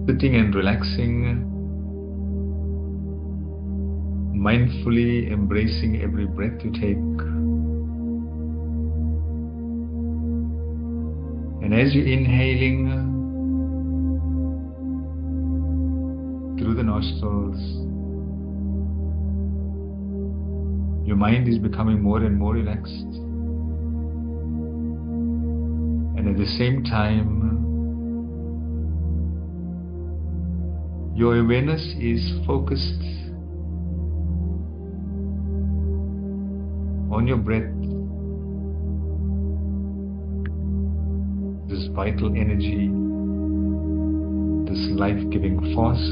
Sitting and relaxing, mindfully embracing every breath you take. And as you're inhaling through the nostrils, your mind is becoming more and more relaxed. And at the same time, your awareness is focused on your breath, this vital energy, this life-giving force.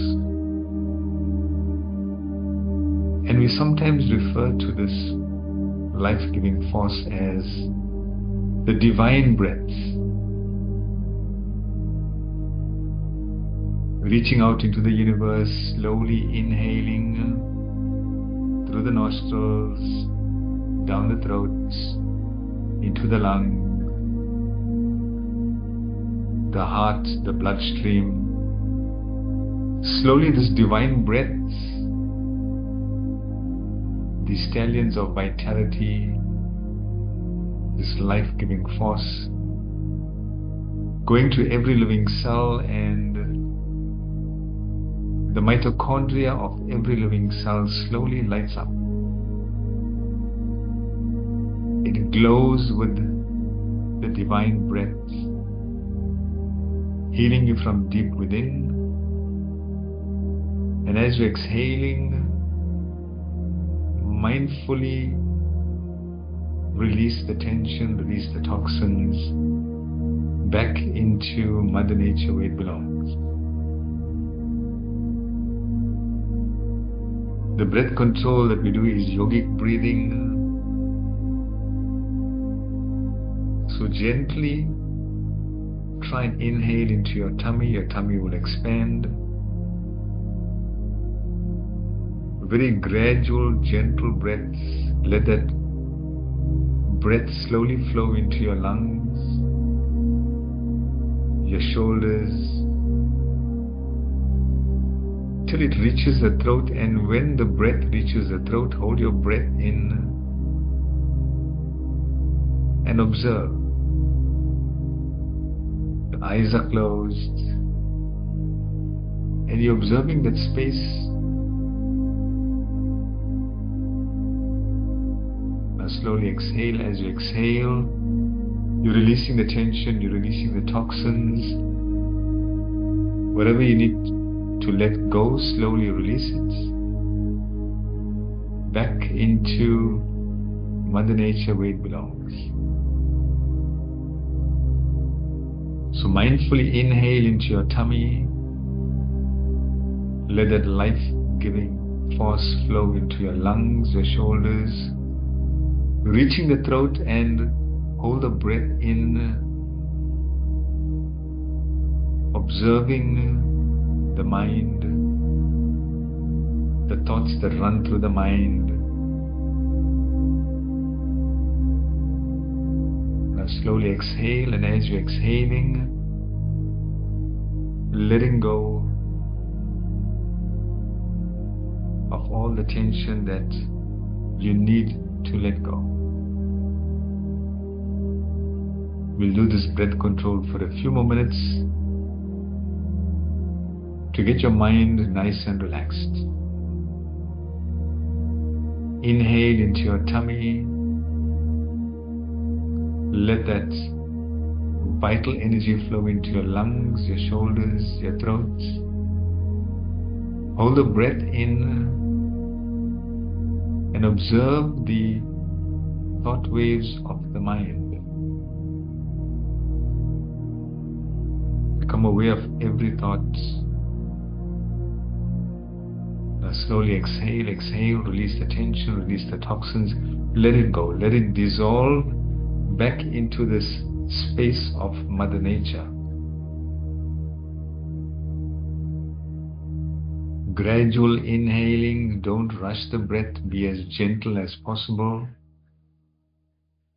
And we sometimes refer to this life-giving force as the divine breath, reaching out into the universe, slowly inhaling through the nostrils, down the throat, into the lung, the heart, the bloodstream. Slowly this divine breath, these stallions of vitality, this life-giving force, going to every living cell, and the mitochondria of every living cell slowly lights up. It glows with the divine breath, healing you from deep within. And as you're exhaling, mindfully release the tension, release the toxins back into Mother Nature where it belongs. The breath control that we do is yogic breathing. So gently try and inhale into your tummy will expand. Very gradual, gentle breaths. Let that breath slowly flow into your lungs, your shoulders, till it reaches the throat. And when the breath reaches the throat, hold your breath in and observe. The eyes are closed and you're observing that space. Now slowly exhale. As you exhale, you're releasing the tension, you're releasing the toxins. Whatever you need to let go, slowly release it back into Mother Nature where it belongs. So mindfully inhale into your tummy. Let that life-giving force flow into your lungs, your shoulders, reaching the throat, and hold the breath in, observing the mind, the thoughts that run through the mind. Now slowly exhale, and as you're exhaling, letting go of all the tension that you need to let go. We'll do this breath control for a few more minutes to get your mind nice and relaxed. Inhale into your tummy. Let that vital energy flow into your lungs, your shoulders, your throat. Hold the breath in and observe the thought waves of the mind. Become aware of every thought. Now slowly exhale, exhale, release the tension, release the toxins, let it go, let it dissolve back into this space of Mother Nature. Gradual inhaling, don't rush the breath, be as gentle as possible.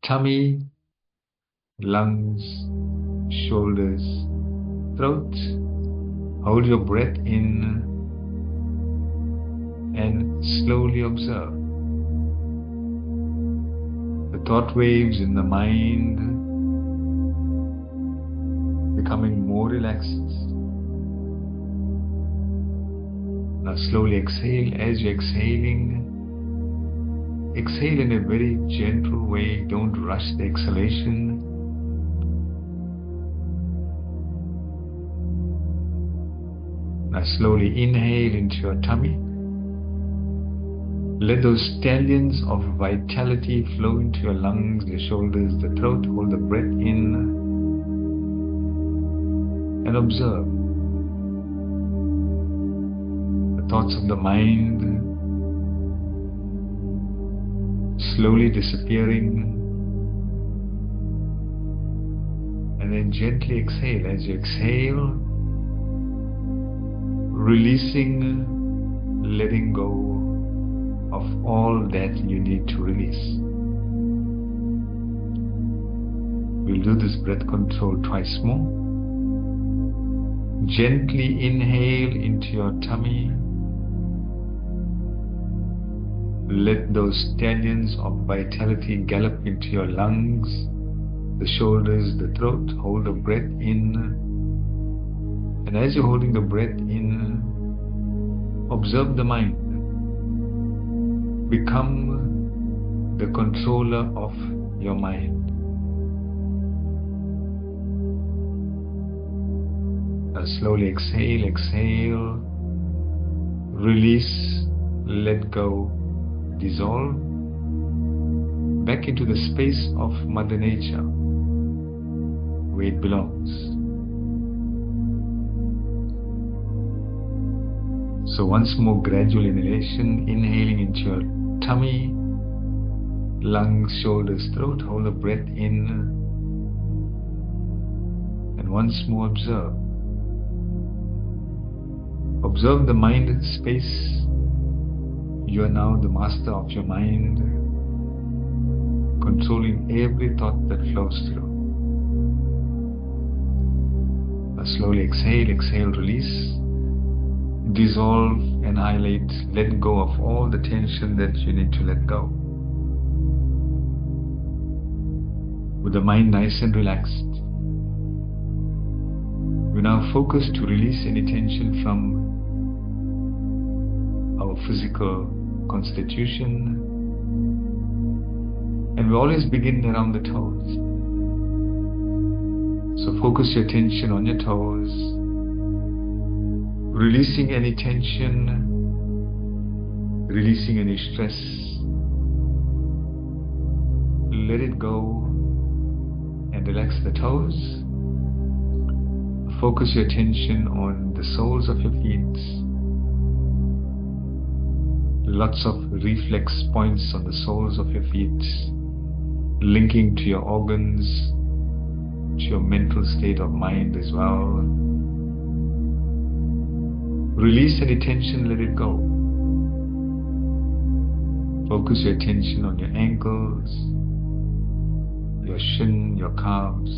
Tummy, lungs, shoulders, throat, Hold your breath in and slowly observe the thought waves in the mind becoming more relaxed. Now slowly exhale. As you're exhaling, exhale in a very gentle way. Don't rush the exhalation. Now slowly inhale into your tummy. Let those stallions of vitality flow into your lungs, your shoulders, the throat. Hold the breath in and observe the thoughts of the mind slowly disappearing. And then gently exhale. As you exhale, releasing, letting go of all that you need to release. We'll do this breath control twice more. Gently inhale into your tummy. Let those stallions of vitality gallop into your lungs, the shoulders, the throat. Hold the breath in. And as you're holding the breath in, observe the mind. Become the controller of your mind. Now slowly exhale, exhale, release, let go, dissolve back into the space of Mother Nature where it belongs. So once more, gradual inhalation, inhaling into your tummy, lungs, shoulders, throat. Hold the breath in. And once more, observe. Observe the mind space. You are now the master of your mind, controlling every thought that flows through. Now slowly exhale, exhale, release. Dissolve, annihilate, let go of all the tension that you need to let go. With the mind nice and relaxed, we now focus to release any tension from our physical constitution, and we always begin around the toes. So focus your attention on your toes, releasing any tension, releasing any stress. Let it go and relax the toes. Focus your attention on the soles of your feet. Lots of reflex points on the soles of your feet, linking to your organs, to your mental state of mind as well. Release any tension, let it go. Focus your attention on your ankles, your shin, your calves.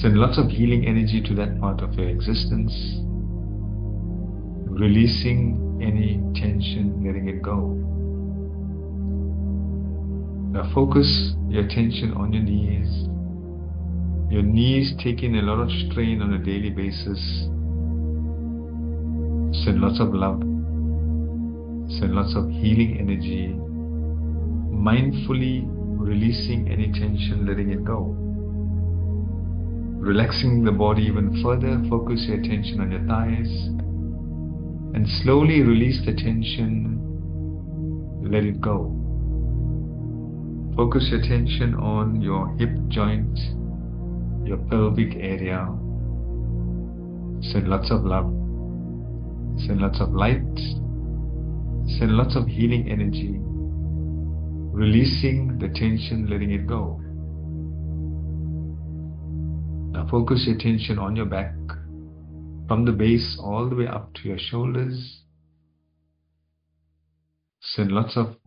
Send lots of healing energy to that part of your existence. Releasing any tension, letting it go. Now focus your attention on your knees. Your knees taking a lot of strain on a daily basis. Send lots of love. Send lots of healing energy. Mindfully releasing any tension, letting it go. Relaxing the body even further. Focus your attention on your thighs. And slowly release the tension, let it go. Focus your attention on your hip joint, your pelvic area. Send lots of love, send lots of light, send lots of healing energy, releasing the tension, letting it go. Now focus your attention on your back, from the base all the way up to your shoulders. Send lots of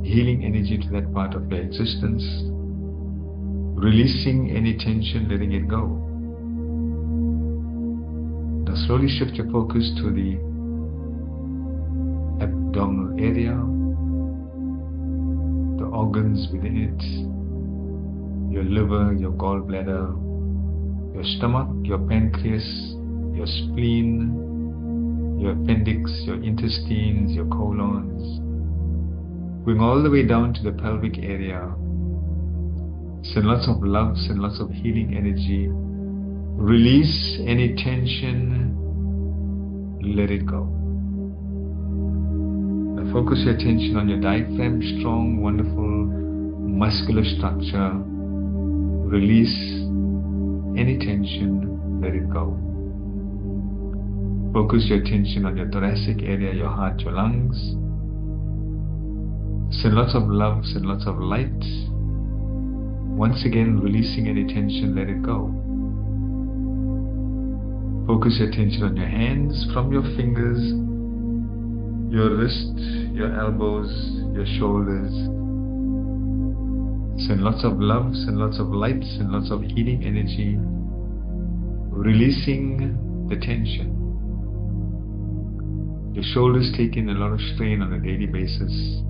healing energy to that part of your existence, releasing any tension, letting it go. Now slowly shift your focus to the abdominal area, the organs within it, your liver, your gallbladder, your stomach, your pancreas, your spleen, your appendix, your intestines, your colons, going all the way down to the pelvic area. Send lots of love, send lots of healing energy. Release any tension, let it go. Now focus your attention on your diaphragm, strong, wonderful, muscular structure. Release any tension, let it go. Focus your attention on your thoracic area, your heart, your lungs. Send lots of love, send lots of light. Once again, releasing any tension, let it go. Focus your attention on your hands, from your fingers, your wrist, your elbows, your shoulders. Send lots of love, send lots of light, send lots of healing energy, releasing the tension. Your shoulders take in a lot of strain on a daily basis.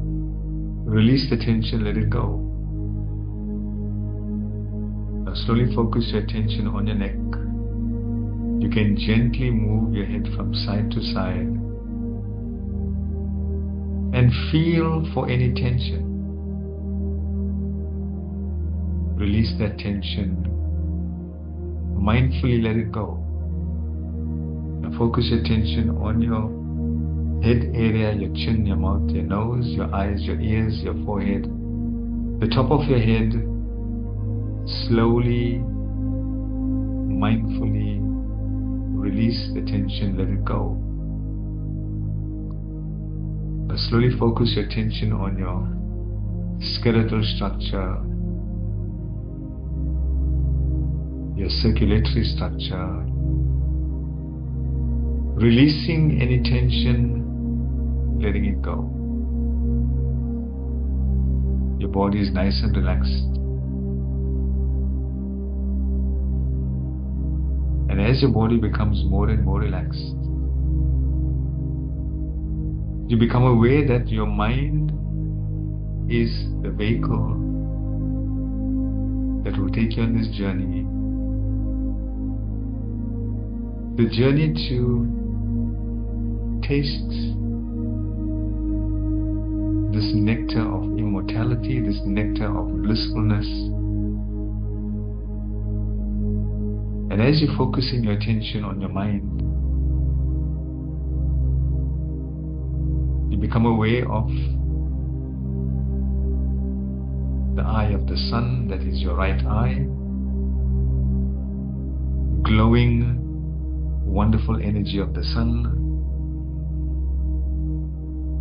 Release the tension, let it go. Now slowly focus your attention on your neck. You can gently move your head from side to side and feel for any tension. Release that tension. Mindfully let it go. Now focus your attention on your head area, your chin, your mouth, your nose, your eyes, your ears, your forehead, the top of your head. Slowly, mindfully release the tension, let it go. Now slowly focus your attention on your skeletal structure, your circulatory structure, releasing any tension, letting it go. Your body is nice and relaxed. And as your body becomes more and more relaxed, you become aware that your mind is the vehicle that will take you on this journey. The journey to taste this nectar of immortality, this nectar of blissfulness. And as you're focusing your attention on your mind, you become aware of the eye of the sun, that is your right eye, glowing, wonderful energy of the sun.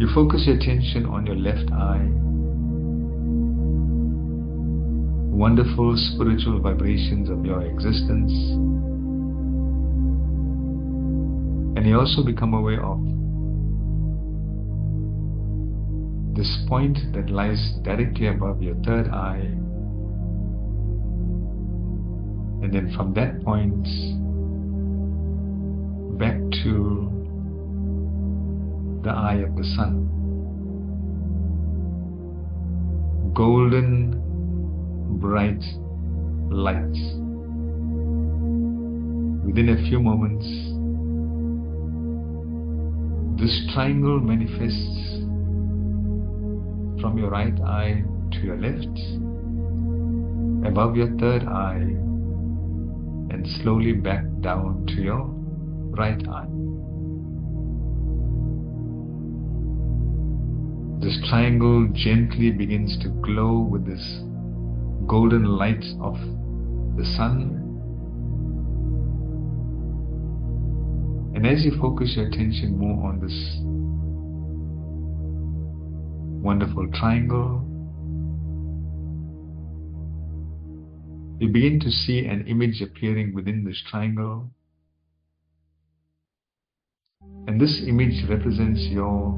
You focus your attention on your left eye, wonderful spiritual vibrations of your existence. And you also become aware of this point that lies directly above your third eye. And then from that point back to the eye of the sun. Golden, bright light. Within a few moments, this triangle manifests from your right eye to your left, above your third eye, and slowly back down to your right eye. This triangle gently begins to glow with this golden light of the sun. And as you focus your attention more on this wonderful triangle, you begin to see an image appearing within this triangle. And this image represents your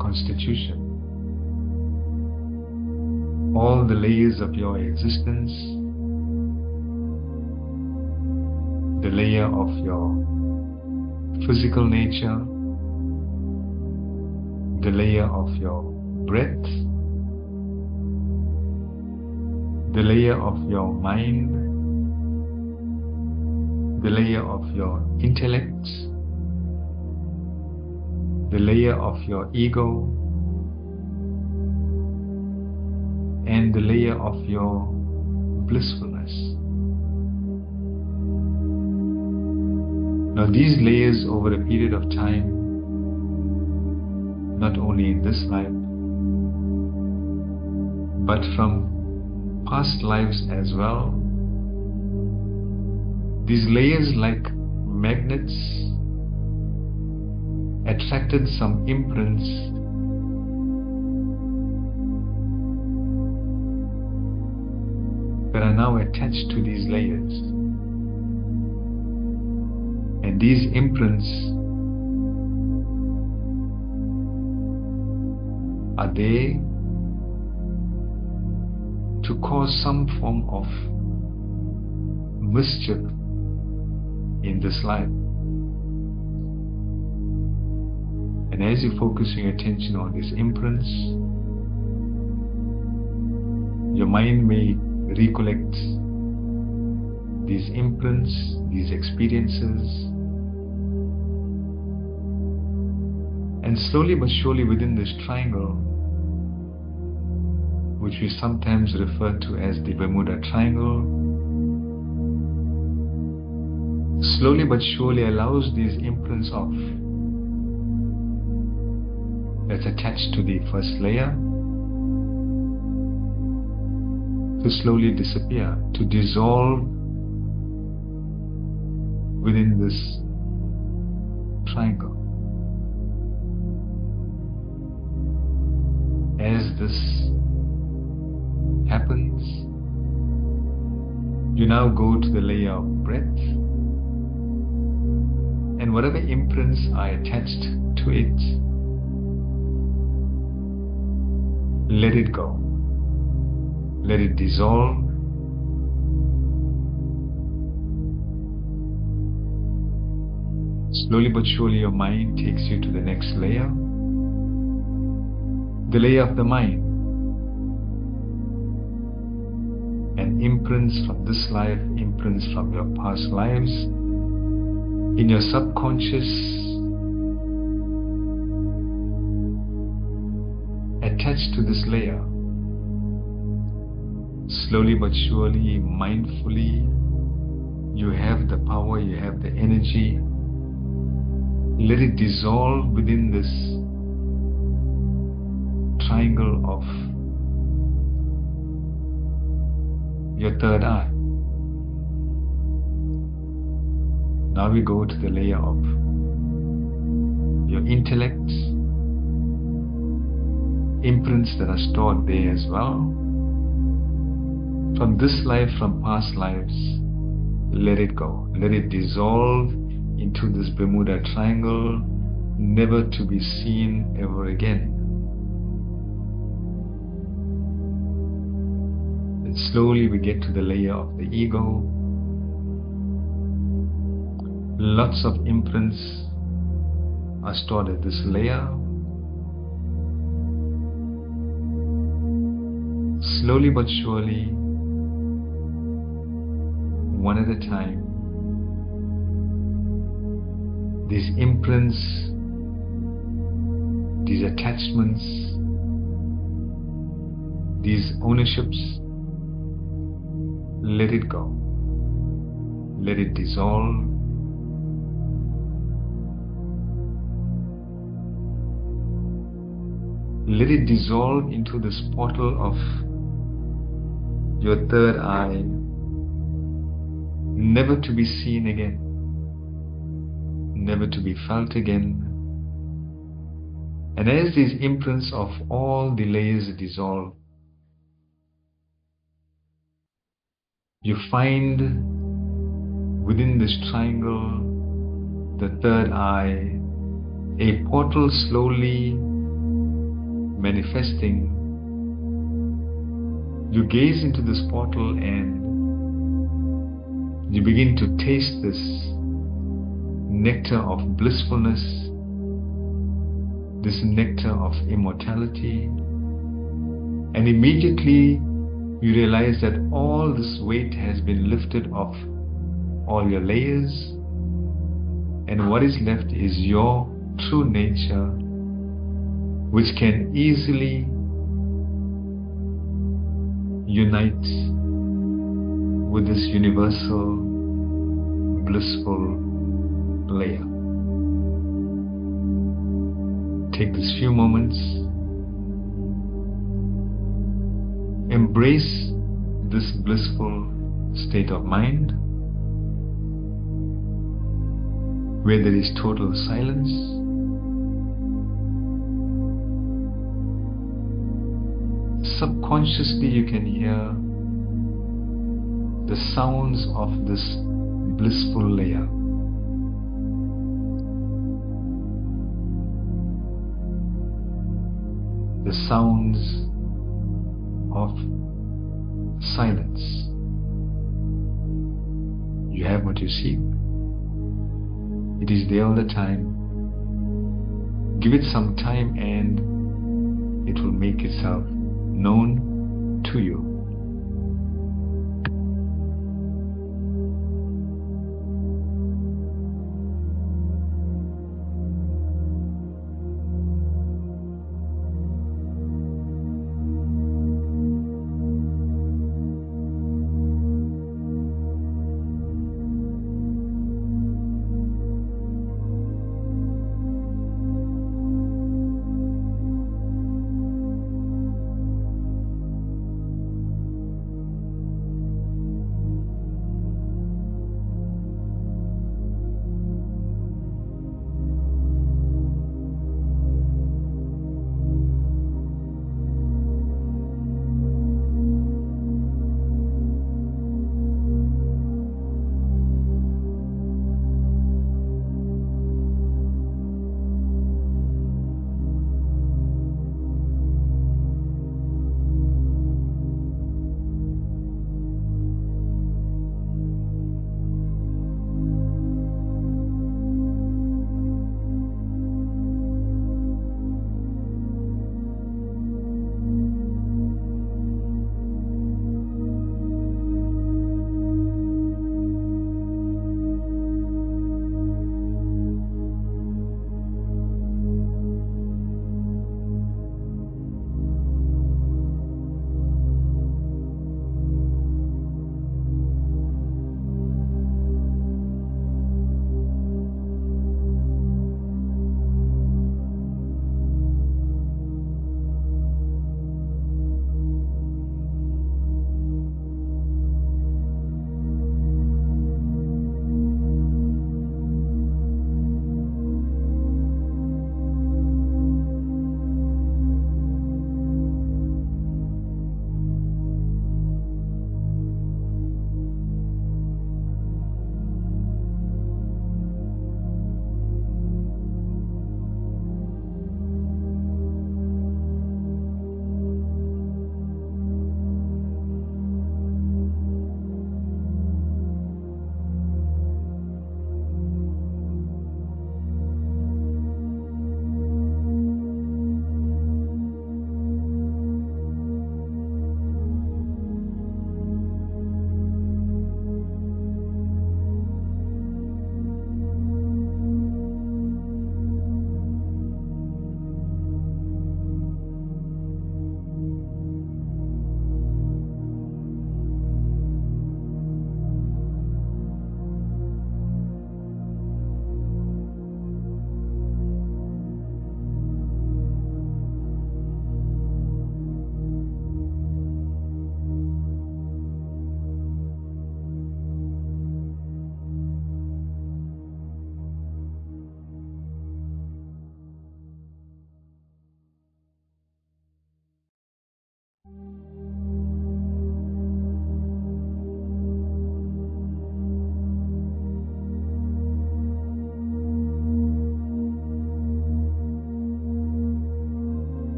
constitution, all the layers of your existence, the layer of your physical nature, the layer of your breath, the layer of your mind, the layer of your intellect, the layer of your ego, and the layer of your blissfulness. Now these layers over a period of time, not only in this life, but from past lives as well, these layers like magnets attracted some imprints that are now attached to these layers. And these imprints are there to cause some form of mischief in this life. And as you focus your attention on these imprints, your mind may recollect these imprints, these experiences, and slowly but surely within this triangle, which we sometimes refer to as the Bermuda Triangle, slowly but surely allows these imprints of that's attached to the first layer to slowly disappear, to dissolve within this triangle. As this happens, you now go to the layer of breath, and whatever imprints are attached to it, let it go. Let it dissolve. Slowly but surely your mind takes you to the next layer, the layer of the mind. And imprints from this life, imprints from your past lives, in your subconscious, attached to this layer. Slowly but surely, mindfully, you have the power, you have the energy. Let it dissolve within this triangle of your third eye. Now we go to the layer of your intellect, imprints that are stored there as well. From this life, from past lives, let it go. Let it dissolve into this Bermuda Triangle, never to be seen ever again. And slowly we get to the layer of the ego. Lots of imprints are stored at this layer. Slowly but surely, one at a time, these imprints, these attachments, these ownerships, let it go. Let it dissolve. Let it dissolve into this portal of your third eye, never to be seen again, never to be felt again. And as these imprints of all the layers dissolve, you find within this triangle, the third eye, a portal slowly manifesting. You gaze into this portal and You begin to taste this nectar of blissfulness, this nectar of immortality, and immediately you realize that all this weight has been lifted off all your layers, and what is left is your true nature, which can easily unite with this universal blissful layer. Take these few moments, embrace this blissful state of mind where there is total silence. Subconsciously you can hear the sounds of this blissful layer. The sounds of silence. You have what you seek. It is there all the time. Give it some time and it will make itself known to you.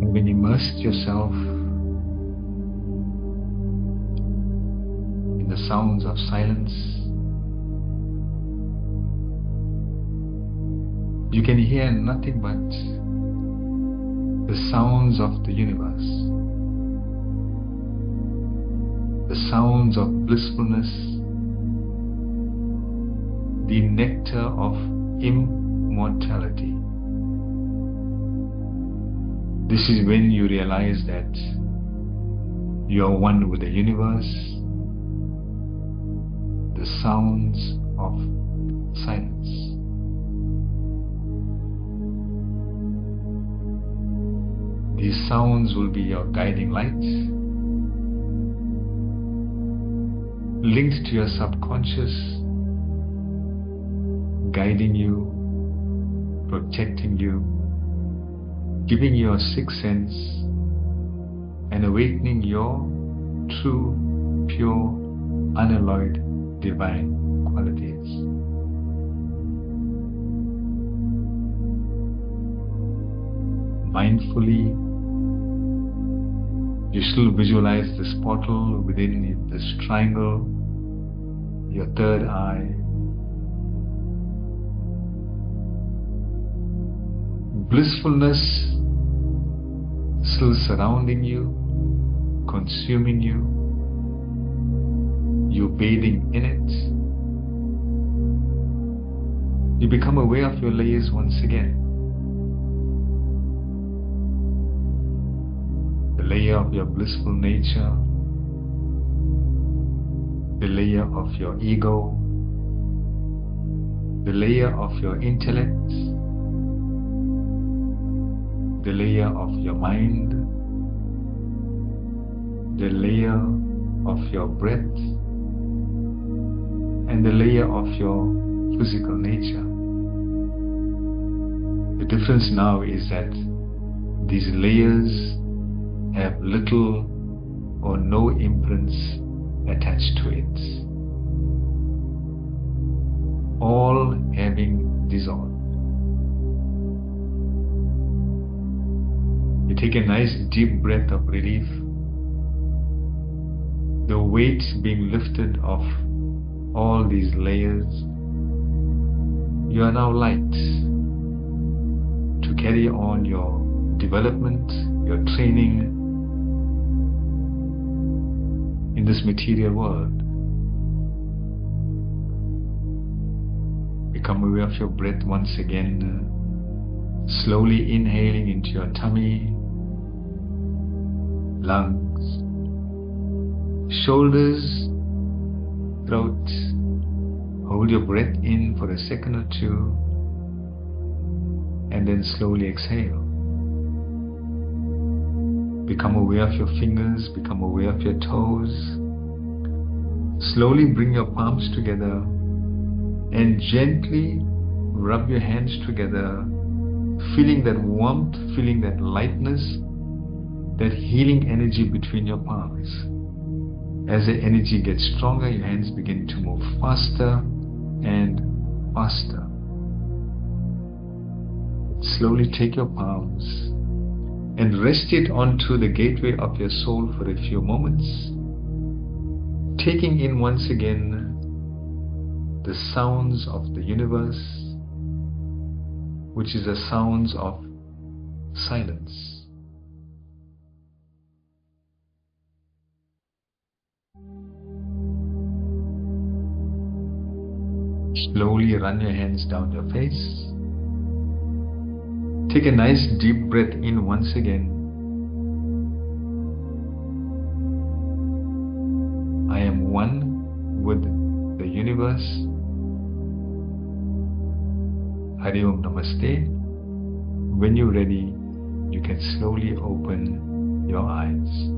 Having immersed yourself in the sounds of silence, you can hear nothing but the sounds of the universe, the sounds of blissfulness, the nectar of immortality. This is when you realize that you are one with the universe, the sounds of silence. These sounds will be your guiding light, linked to your subconscious, guiding you, protecting you, giving you your sixth sense, and awakening your true, pure, unalloyed, divine qualities. Mindfully, you still visualize this portal within this triangle, your third eye. Blissfulness still surrounding you, consuming you, you bathing in it. You become aware of your layers once again. The layer of your blissful nature, the layer of your ego, the layer of your intellect, the layer of your mind, the layer of your breath, and the layer of your physical nature. The difference now is that these layers have little or no imprints attached to it, all having dissolved. You take a nice deep breath of relief, the weight being lifted off all these layers. You are now light to carry on your development, your training in this material world. Become aware of your breath once again, slowly inhaling into your tummy, lungs, shoulders, throat. Hold your breath in for a second or two and then slowly exhale. Become aware of your fingers, become aware of your toes. Slowly bring your palms together and gently rub your hands together, feeling that warmth, feeling that lightness, that healing energy between your palms. As the energy gets stronger, your hands begin to move faster and faster. Slowly take your palms and rest it onto the gateway of your soul for a few moments, taking in once again the sounds of the universe, which is the sounds of silence. Slowly run your hands down your face. Take a nice deep breath in once again. I am one with the universe. Hari Om Namaste. When you're ready, you can slowly open your eyes.